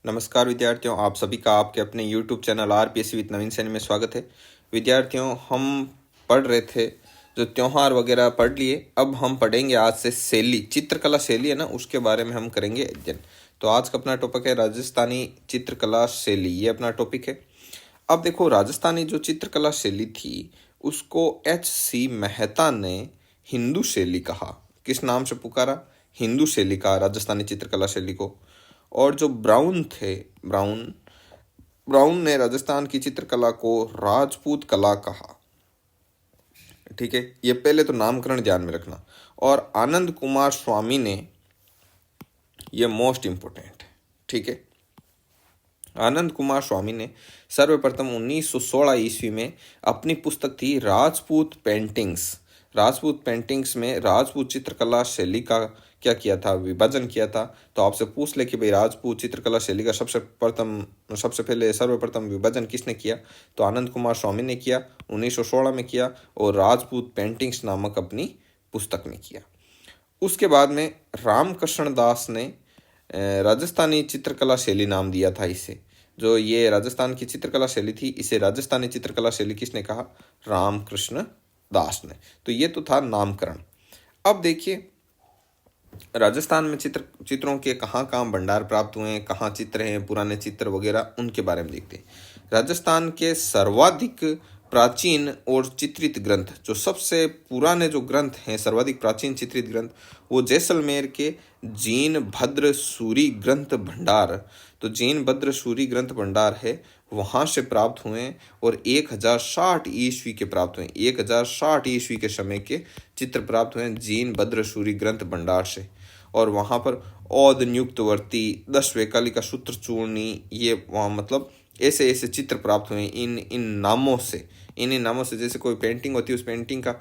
नमस्कार विद्यार्थियों, आप सभी का आपके अपने YouTube चैनल आरपीएससी विद नवीन सैनी में स्वागत है। विद्यार्थियों, हम पढ़ रहे थे जो त्योहार वगैरह पढ़ लिए। अब हम पढ़ेंगे आज से शैली, चित्रकला शैली है ना, उसके बारे में हम करेंगे अध्ययन। तो आज का अपना टॉपिक है राजस्थानी चित्रकला शैली, ये अपना टॉपिक है। अब देखो, राजस्थानी जो चित्रकला शैली थी उसको H.C. मेहता ने हिंदू शैली कहा। किस नाम से पुकारा? हिंदू शैली कहा राजस्थानी चित्रकला शैली को। और जो ब्राउन थे, ब्राउन ने राजस्थान की चित्रकला को राजपूत कला कहा। ठीक है, ये पहले तो नामकरण ध्यान में रखना। और आनंद कुमार स्वामी ने, ये मोस्ट इंपोर्टेंट है, ठीक है, आनंद कुमार स्वामी ने सर्वप्रथम 1916 ईस्वी में अपनी पुस्तक थी राजपूत पेंटिंग्स में राजपूत चित्रकला शैली का क्या किया था, विभाजन किया था। तो आपसे पूछ ले कि भाई राजपूत चित्रकला शैली का सर्वप्रथम विभाजन किसने किया? तो आनंद कुमार स्वामी ने किया, 1916 में किया, और राजपूत पेंटिंग्स नामक अपनी पुस्तक में किया। उसके बाद में रामकृष्ण दास ने राजस्थानी चित्रकला शैली नाम दिया था इसे। जो ये राजस्थान की चित्रकला शैली थी, इसे राजस्थानी चित्रकला शैली किसने कहा? रामकृष्ण दास ने। तो ये तो था नामकरण। अब देखिए, राजस्थान में चित्रों के कहाँ कहाँ भंडार प्राप्त हुए हैं, कहाँ चित्र हैं, पुराने चित्र वगैरह, उनके बारे में देखते हैं। राजस्थान के सर्वाधिक प्राचीन और चित्रित ग्रंथ, जो सबसे पुराने जो ग्रंथ हैं, सर्वाधिक प्राचीन चित्रित ग्रंथ, वो जैसलमेर के जीन भद्र सूरी ग्रंथ भंडार, तो जीन भद्र सूरी ग्रंथ भंडार है, वहाँ से प्राप्त हुए और 1060 ईस्वी के प्राप्त हुए। 1060 ईस्वी के समय के चित्र प्राप्त हुए जीन भद्र सूरी ग्रंथ भंडार से। और वहाँ पर औद नियुक्तवर्ती, 10 वैकालिका सूत्र चूर्णी, ये वहाँ मतलब ऐसे ऐसे चित्र प्राप्त हुए इन नामों से। इन नामों से, जैसे कोई पेंटिंग होती है, उस पेंटिंग का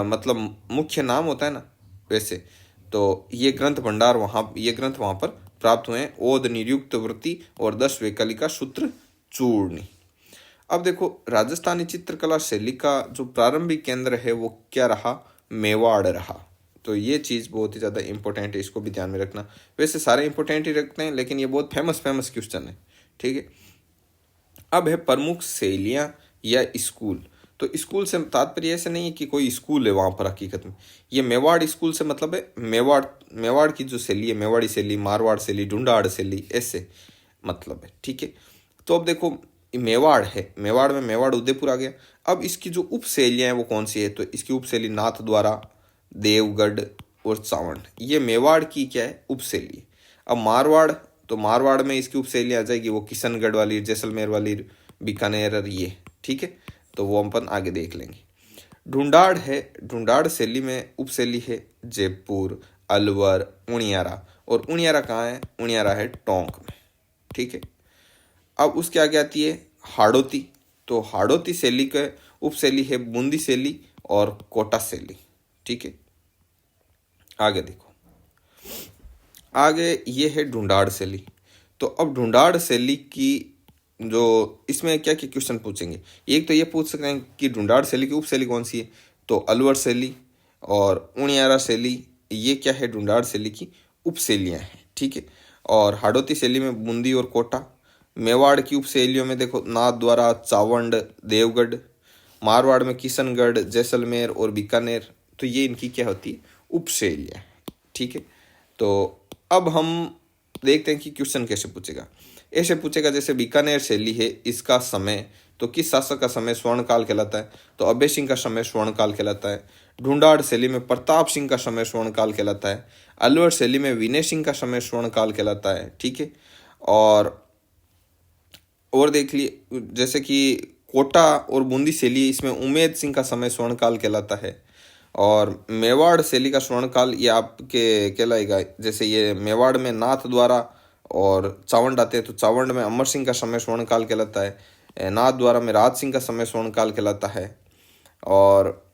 मतलब मुख्य नाम होता है ना, वैसे। तो ये ग्रंथ वहाँ पर प्राप्त हुए हैं, ओद नियुक्त वृत्ति और 10 वैकलिका सूत्र चूर्णी। अब देखो, राजस्थानी चित्रकला शैली का जो प्रारंभिक केंद्र है वो क्या रहा? मेवाड़ रहा। तो ये चीज़ बहुत ही ज़्यादा इंपॉर्टेंट है, इसको भी ध्यान में रखना। वैसे सारे इंपॉर्टेंट ही रखते हैं, लेकिन ये बहुत फेमस क्वेश्चन है, ठीक है। अब है प्रमुख शैलियाँ या स्कूल। तो स्कूल से तात्पर्य ऐसे नहीं है कि कोई स्कूल है वहाँ पर, हकीकत में ये मेवाड़ स्कूल से मतलब है मेवाड़ की जो शैली है, मेवाड़ी शैली, मारवाड़ शैली, ढूंढाड़ शैली, ऐसे मतलब है, ठीक है। तो अब देखो, मेवाड़ है, मेवाड़ में मेवाड़ उदयपुर आ गया। अब इसकी जो उप शैलियाँ हैं वो कौन सी है? तो इसकी उप शैली नाथद्वारा, देवगढ़ और चावंड, ये मेवाड़ की क्या है? उप शैली। अब मारवाड़, तो मारवाड़ में इसकी उप शैली आ जाएगी वो किशनगढ़ वाली, जैसलमेर वाली, बीकानेर, ये, ठीक है। तो वो अपन आगे देख लेंगे। ढूंढाड़ है, ढूंढाड़ शैली में उप शैली है जयपुर, अलवर, उनियारा। और उनियारा कहाँ है? उनियारा है टोंक में, ठीक है। अब उसके आगे आती है हाड़ौती। तो हाड़ौती शैली का उप शैली है बूंदी शैली और कोटा शैली, ठीक है। आगे देखो, आगे ये है ढूंढाड़ शैली। तो अब ढूंढाड़ शैली की जो इसमें क्या क्या क्वेश्चन पूछेंगे, एक तो ये पूछ सकते हैं कि ढूंढाड़ शैली की उप शैली कौन सी है? तो अलवर शैली और उनियारा शैली, ये क्या है? ढूंढाड़ शैली की उप शैलियाँ हैं, ठीक है। और हाड़ौती शैली में बूंदी और कोटा। मेवाड़ की उप शैलियों में देखो नाथद्वारा, चावंड, देवगढ़। मारवाड़ में किशनगढ़, जैसलमेर और बीकानेर। तो ये इनकी क्या होती है? उप शैलियाँ, ठीक है। तो अब हम देखते हैं कि क्वेश्चन कैसे पूछेगा। ऐसे पूछेगा जैसे बीकानेर शैली है, इसका समय, तो किस शासक का समय स्वर्णकाल कहलाता है? तो अभय सिंह का समय स्वर्णकाल कहलाता है। ढूंढाड़ शैली में प्रताप सिंह का समय स्वर्णकाल कहलाता है। अलवर शैली में विनय सिंह का समय स्वर्णकाल कहलाता है, ठीक है। और देख लिए जैसे कि कोटा और बूंदी शैली, इसमें उमेद सिंह का समय स्वर्णकाल कहलाता है। और मेवाड़ शैली का स्वर्णकाल ये आपके कहलाएगा, जैसे ये मेवाड़ में नाथ द्वारा और चावंड आते हैं, तो चावंड में अमर सिंह का समय स्वर्णकाल कहलाता है। नाथ द्वारा में राज सिंह का समय स्वर्णकाल कहलाता है। और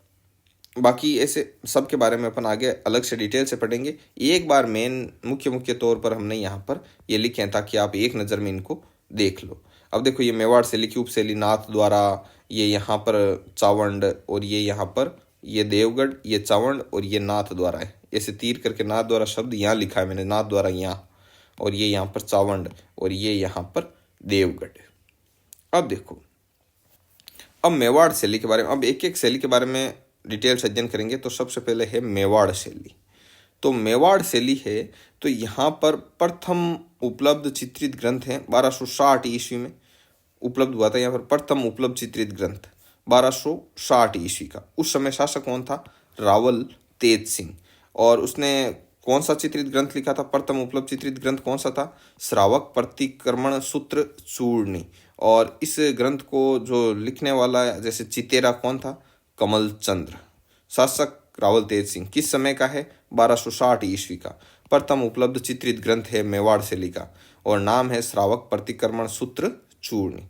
बाकी ऐसे सब के बारे में अपन आगे अलग से डिटेल से पढ़ेंगे। एक बार मेन मुख्य तौर पर हमने यहाँ पर ये लिखे हैं ताकि आप एक नज़र में इनको देख लो। अब देखो, ये मेवाड़ शैली की उप शैली नाथ द्वारा, ये यहाँ पर चावंड, और ये यहाँ पर ये देवगढ़, ये चावंड और ये नाथ द्वारा है। ऐसे तीर करके नाथ द्वारा शब्द यहाँ लिखा है मैंने, नाथ द्वारा यहाँ। और ये यहाँ पर चावंड और ये यहाँ पर देवगढ़। अब देखो, अब मेवाड़ शैली के बारे में, अब एक एक शैली के बारे में डिटेल से अध्ययन करेंगे। तो सबसे पहले है मेवाड़ शैली। तो मेवाड़ शैली है, तो यहाँ पर प्रथम उपलब्ध चित्रित ग्रंथ है 1260 ईस्वी में उपलब्ध हुआ था। यहाँ पर प्रथम उपलब्ध चित्रित ग्रंथ 1260 ईस्वी का। उस समय शासक कौन था? रावल तेज सिंह। और उसने कौन सा चित्रित ग्रंथ लिखा था? प्रथम उपलब्ध चित्रित ग्रंथ कौन सा था? श्रावक प्रतिक्रमण सूत्र चूर्णी। और इस ग्रंथ को जो लिखने वाला जैसे चितेरा कौन था? कमल चंद्र। शासक रावल तेज सिंह। किस समय का है? 1260 ईस्वी का। प्रथम उपलब्ध चित्रित ग्रंथ है मेवाड़ शैली का और नाम है श्रावक प्रतिक्रमण सूत्र चूर्णी।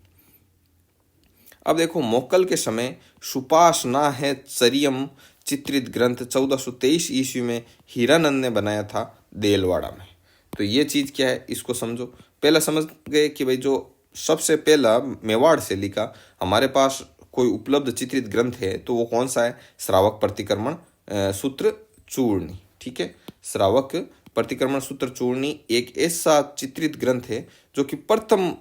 अब देखो, मोक्कल के समय सुपासना है चरियम चित्रित ग्रंथ 1423 ईस्वी में हीरानंद ने बनाया था देलवाड़ा में। तो ये चीज़ क्या है, इसको समझो। पहला समझ गए कि भाई जो सबसे पहला मेवाड़ शैली का हमारे पास कोई उपलब्ध चित्रित ग्रंथ है तो वो कौन सा है? श्रावक प्रतिक्रमण सूत्र चूर्णी। ठीक है, श्रावक प्रतिक्रमण सूत्र चूर्णी एक ऐसा चित्रित ग्रंथ है जो कि प्रथम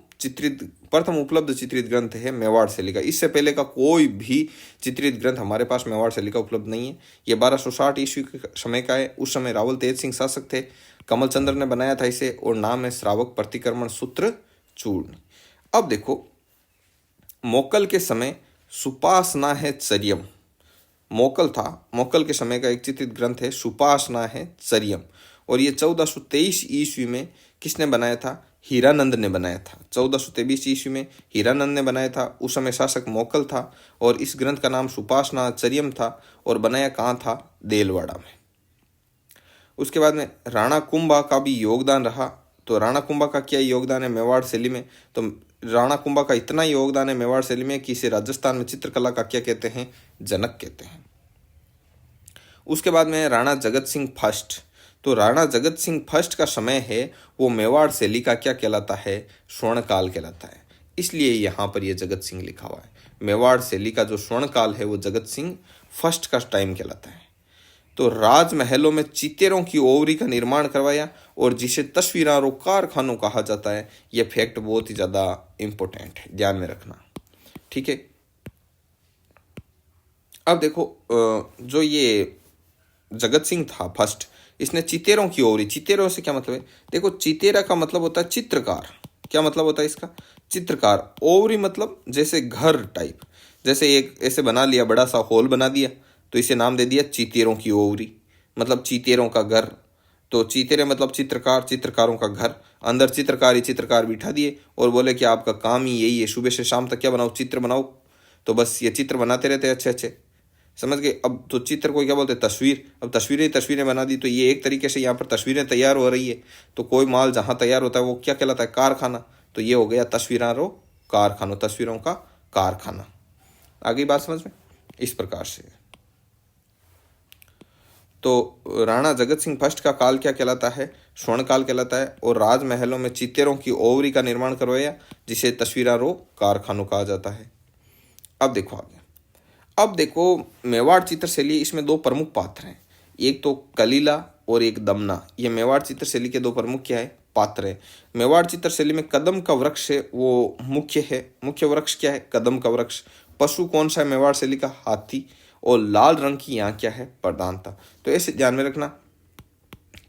उपलब्ध चित्रित ग्रंथ है मेवाड़ शैली का। इससे पहले का कोई भी चित्रित ग्रंथ हमारे पास मेवाड़ शैली का उपलब्ध नहीं है। ये 1260 ईस्वी के समय का है। उस समय रावल तेज सिंह शासक थे, कमल चंद्र ने बनाया था इसे और नाम है श्रावक प्रतिक्रमण सूत्र चूर्णी। अब देखो, मोक्कल के समय सुपासना है चरियम। मोक्कल था, मोक्कल के समय का एक चित्रित ग्रंथ है सुपासना है चरियम और ये 1423 ईस्वी में किसने बनाया था? हीरानंद ने बनाया था। 1423 ईस्वी में हीरानंद ने बनाया था। उस समय शासक मोक्कल था और इस ग्रंथ का नाम सुपासना चरियम था और बनाया कहाँ था? देलवाड़ा में। उसके बाद में राणा कुंभा का भी योगदान रहा। तो राणा कुंभा का क्या योगदान है मेवाड़ शैली में? तो राणा कुंभा का इतना योगदान है मेवाड़ शैली में कि इसे राजस्थान में चित्रकला का क्या कहते हैं? जनक कहते हैं। उसके बाद में राणा जगत सिंह फर्स्ट। तो राणा जगत सिंह फर्स्ट का समय है वो मेवाड़ शैली का क्या कहलाता है? स्वर्णकाल कहलाता है। इसलिए यहाँ पर ये जगत सिंह लिखा हुआ है। मेवाड़ शैली का जो स्वर्णकाल है वो जगत सिंह फर्स्ट का टाइम कहलाता है। तो राजमहलों में चितेरों की ओवरी का निर्माण करवाया और जिसे तस्वीरारों कारखानों कहा जाता है। यह फैक्ट बहुत ही ज़्यादा इम्पोर्टेंट है, ध्यान में रखना। ठीक है, अब देखो, जो ये जगत सिंह था फर्स्ट, इसने चितेरों की ओवरी, चितेरों से क्या मतलब है? देखो, चितेरा का मतलब होता है चित्रकार। क्या मतलब होता है इसका? चित्रकार। ओवरी मतलब जैसे घर टाइप, जैसे एक ऐसे बना लिया, बड़ा सा हॉल बना दिया तो इसे नाम दे दिया चितेरों की ओवरी, मतलब चितेरों का घर। तो चितेरे मतलब चित्रकार, चित्रकारों का घर। अंदर चित्रकार ही चित्रकार बिठा दिए और बोले कि आपका काम ही यही है, सुबह से शाम तक क्या बनाओ? चित्र बनाओ। तो बस ये चित्र बनाते रहते अच्छे अच्छे, समझ गए? अब तो चित्र को क्या बोलते हैं? तस्वीर। अब तस्वीरें बना दी तो ये एक तरीके से यहाँ पर तस्वीरें तैयार हो रही है। तो कोई माल जहाँ तैयार होता है वो क्या कहलाता है? कारखाना। तो ये हो गया तस्वीरों कारखानों, तस्वीरों का कारखाना। आगे बात समझ में? इस प्रकार से तो राणा जगत सिंह फर्स्ट का काल क्या कहलाता है? स्वर्णकाल कहलाता है। और राजमहलों में चितेरों की ओवरी का निर्माण करवाया जिसे तस्वीरों कारखानों कहा जाता है। अब देखो आगे, अब देखो मेवाड़ चित्र शैली, इसमें दो प्रमुख पात्र हैं, एक तो कलीला और एक दमना। ये मेवाड़ चित्र शैली के दो प्रमुख क्या है? पात्र है। मेवाड़ चित्र शैली में कदम का वृक्ष है वो मुख्य है। मुख्य वृक्ष क्या है? कदम का वृक्ष। पशु कौन सा है मेवाड़ शैली का? हाथी। और लाल रंग की यहाँ क्या है? प्रधानता। तो ऐसे ध्यान में रखना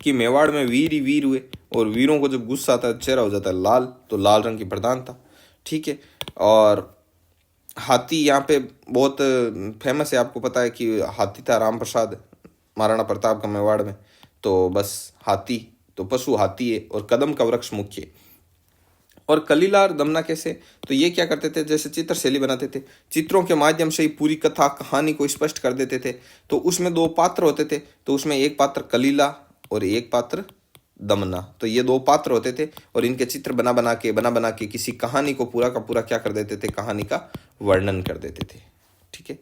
कि मेवाड़ में वीर ही वीर हुए और वीरों को जब गुस्सा आता है चेहरा हो जाता है लाल, तो लाल रंग की प्रधानता। ठीक है, और हाथी यहाँ पे बहुत फेमस है, आपको पता है कि हाथी था राम प्रसाद महाराणा प्रताप का मेवाड़ में। तो बस हाथी, तो पशु हाथी है और कदम का वृक्ष मुख्य। और कलीला और दमना कैसे? तो ये क्या करते थे? जैसे चित्र शैली बनाते थे, चित्रों के माध्यम से ही पूरी कथा कहानी को स्पष्ट कर देते थे। तो उसमें दो पात्र होते थे, तो उसमें एक पात्र कलीला और एक पात्र दमना। तो ये दो पात्र होते थे और इनके चित्र बना बना के किसी कहानी को पूरा का पूरा क्या कर देते थे? कहानी का वर्णन कर देते थे। ठीक है,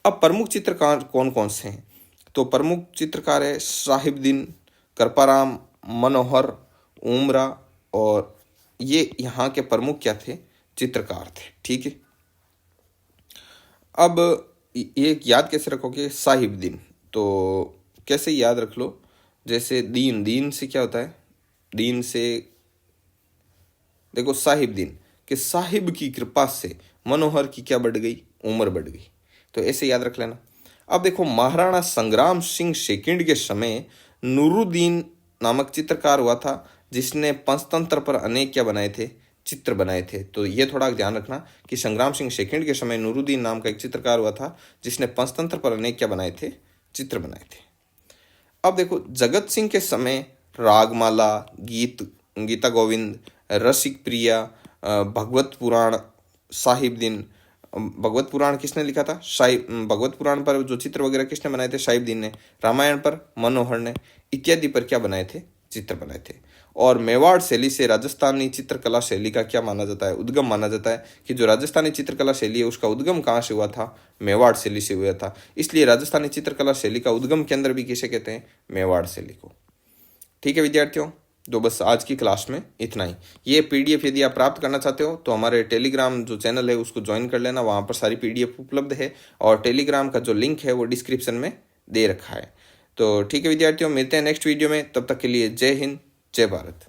अब प्रमुख चित्रकार कौन कौन से हैं? तो प्रमुख चित्रकार है साहिबदीन, कृपाराम, मनोहर, उमरा, और ये यहाँ के प्रमुख क्या थे? चित्रकार थे। ठीक है, अब ये याद कैसे रखोगे? साहिबदीन। तो कैसे याद रख लो? जैसे दीन, दीन से क्या होता है? दीन से, देखो साहिब दीन कि साहिब की कृपा से मनोहर की क्या बढ़ गई, उम्र बढ़ गई। तो ऐसे याद रख लेना। अब देखो महाराणा संग्राम सिंह सेकंड के समय नूरुद्दीन नामक चित्रकार हुआ था जिसने पंचतंत्र पर अनेक क्या बनाए थे, चित्र बनाए थे। तो ये थोड़ा ध्यान रखना कि संग्राम सिंह सेकंड के समय नूरुद्दीन नाम का एक चित्रकार हुआ था जिसने पंचतंत्र पर अनेक क्या बनाए थे, चित्र बनाए थे। अब देखो जगत सिंह के समय रागमाला, गीता गोविंद, रसिक प्रिया, भगवत पुराण, साहिब दिन, भगवत पुराण किसने लिखा था, साहिब, भगवत पुराण पर जो चित्र वगैरह किसने बनाए थे, साहिब दिन ने। रामायण पर मनोहर ने, इत्यादि पर क्या बनाए थे, चित्र बनाए थे। और मेवाड़ शैली से राजस्थानी चित्रकला शैली का क्या माना जाता है, उद्गम माना जाता है कि जो राजस्थानी चित्रकला शैली है उसका उद्गम कहाँ से हुआ था, मेवाड़ शैली से हुआ था। इसलिए राजस्थानी चित्रकला शैली का उद्गम केंद्र भी किसे कहते हैं, मेवाड़ शैली को। ठीक है विद्यार्थियों, तो बस आज की क्लास में इतना ही। ये पीडीएफ यदि आप प्राप्त करना चाहते हो तो हमारे टेलीग्राम जो चैनल है उसको ज्वाइन कर लेना, वहाँ पर सारी पीडीएफ उपलब्ध है और टेलीग्राम का जो लिंक है वो डिस्क्रिप्शन में दे रखा है। तो ठीक है विद्यार्थियों, मिलते हैं नेक्स्ट वीडियो में, तब तक के लिए जय हिंद, जय भारत।